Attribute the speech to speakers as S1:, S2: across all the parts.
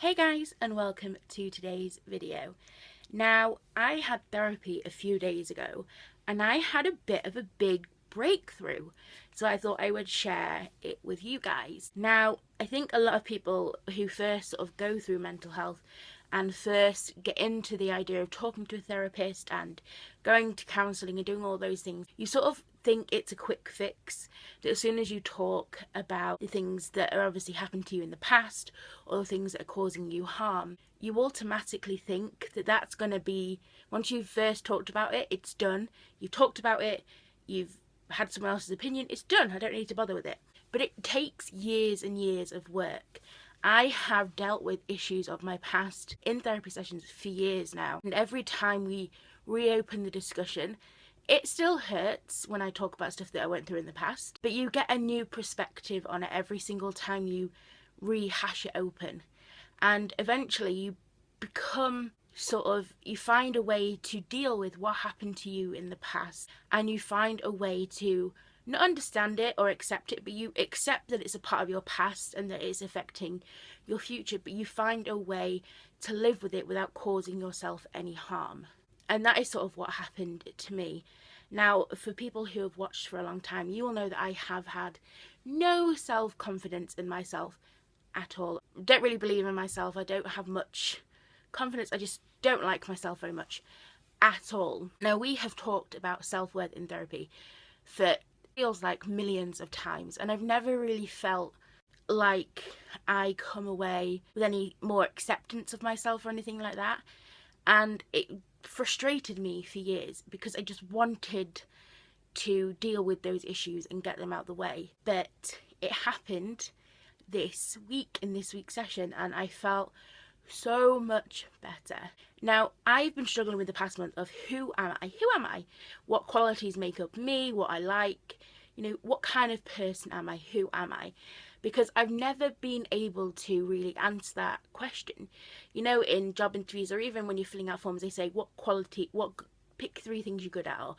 S1: Hey guys, and welcome to today's video. Now, I had therapy a few days ago and I had a bit of a big breakthrough, so I thought I would share it with you guys. Now, I think a lot of people who first sort of go through mental health and first get into the idea of talking to a therapist and going to counselling and doing all those things, you sort of think it's a quick fix, that as soon as you talk about the things that are obviously happened to you in the past or the things that are causing you harm, you automatically think that that's going to be, once you've first talked about it, it's done. You've talked about it, you've had someone else's opinion, it's done, I don't need to bother with it. But it takes years and years of work. I have dealt with issues of my past in therapy sessions for years now, and every time we reopen the discussion, it still hurts when I talk about stuff that I went through in the past, but you get a new perspective on it every single time you rehash it open. And eventually you become you find a way to deal with what happened to you in the past, and you find a way to not understand it or accept it, but you accept that it's a part of your past and that it's affecting your future, but you find a way to live with it without causing yourself any harm. And that is sort of what happened to me. Now, for people who have watched for a long time, you will know that I have had no self-confidence in myself at all. I don't really believe in myself. I don't have much confidence. I just don't like myself very much at all. Now, we have talked about self-worth in therapy for feels like millions of times, and I've never really felt like I come away with any more acceptance of myself or anything like that. And it frustrated me for years because I just wanted to deal with those issues and get them out of the way. But it happened this week in this week's session, and I felt so much better. Now, I've been struggling with the past month of who am I? What qualities make up me? What I like? What kind of person am I? Who am I? Because I've never been able to really answer that question. In job interviews or even when you're filling out forms, they say pick 3 things you're good at, or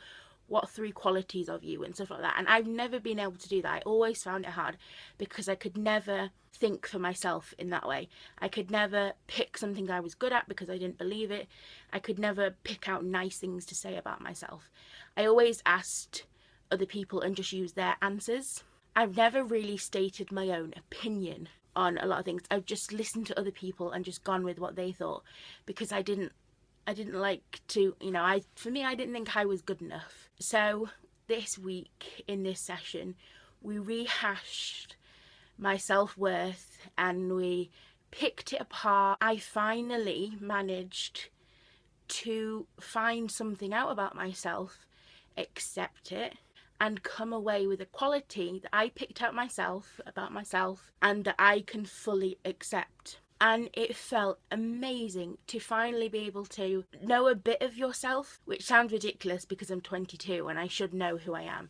S1: what 3 qualities of you and stuff like that. And I've never been able to do that. I always found it hard because I could never think for myself in that way. I could never pick something I was good at because I didn't believe it. I could never pick out nice things to say about myself. I always asked other people and just used their answers. I've never really stated my own opinion on a lot of things. I've just listened to other people and just gone with what they thought because I didn't like to, I didn't think I was good enough. So this week in this session, we rehashed my self-worth and we picked it apart. I finally managed to find something out about myself, accept it, and come away with a quality that I picked out about myself and that I can fully accept. And it felt amazing to finally be able to know a bit of yourself, which sounds ridiculous because I'm 22 and I should know who I am.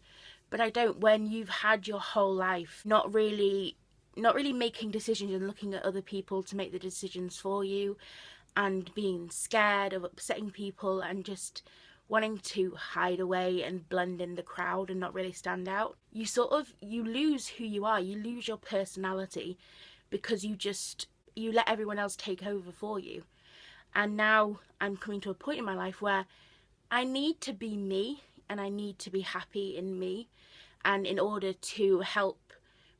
S1: But I don't. When you've had your whole life not really making decisions and looking at other people to make the decisions for you, and being scared of upsetting people and just wanting to hide away and blend in the crowd and not really stand out, you lose who you are. You lose your personality because you let everyone else take over for you. And now I'm coming to a point in my life where I need to be me and I need to be happy in me. And in order to help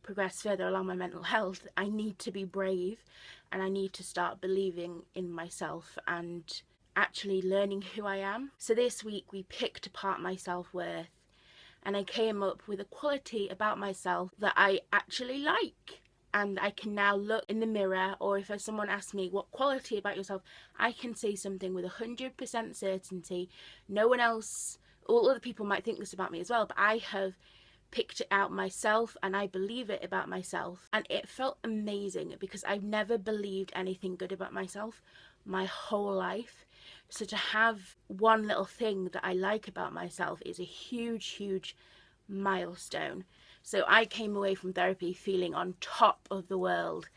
S1: progress further along my mental health, I need to be brave and I need to start believing in myself and actually learning who I am. So this week we picked apart my self-worth and I came up with a quality about myself that I actually like. And I can now look in the mirror, or if someone asks me what quality about yourself, I can say something with 100% certainty. No one else, all other people might think this about me as well, but I have picked it out myself and I believe it about myself. And it felt amazing because I've never believed anything good about myself my whole life. So to have one little thing that I like about myself is a huge, huge milestone. So I came away from therapy feeling on top of the world,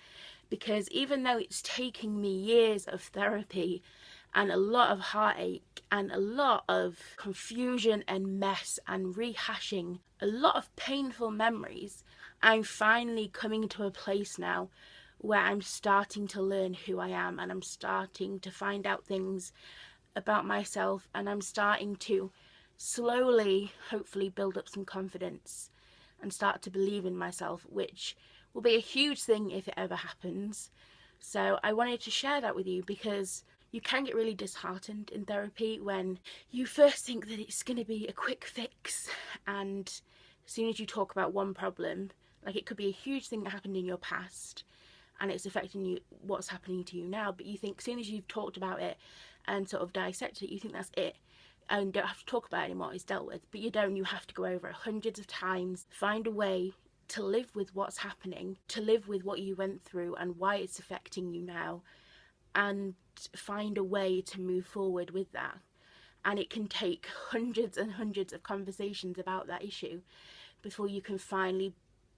S1: because even though it's taking me years of therapy and a lot of heartache and a lot of confusion and mess and rehashing a lot of painful memories, I'm finally coming to a place now where I'm starting to learn who I am, and I'm starting to find out things about myself, and I'm starting to slowly, hopefully, build up some confidence and start to believe in myself, which will be a huge thing if it ever happens. So I wanted to share that with you, because you can get really disheartened in therapy when you first think that it's going to be a quick fix, and as soon as you talk about one problem, like it could be a huge thing that happened in your past and it's affecting you, what's happening to you now, but you think as soon as you've talked about it and sort of dissected it, you think that's it and don't have to talk about it anymore, it's dealt with. But you don't, you have to go over it hundreds of times, find a way to live with what's happening, to live with what you went through and why it's affecting you now, and find a way to move forward with that. And it can take hundreds and hundreds of conversations about that issue before you can finally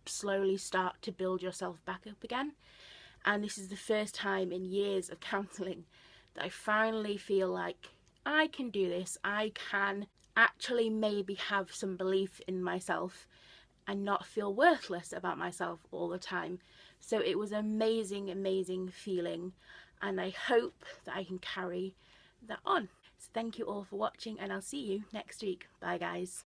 S1: slowly start to build yourself back up again. And this is the first time in years of counselling that I finally feel like I can do this. I can actually maybe have some belief in myself and not feel worthless about myself all the time. So it was an amazing, amazing feeling, and I hope that I can carry that on. So thank you all for watching, and I'll see you next week. Bye guys.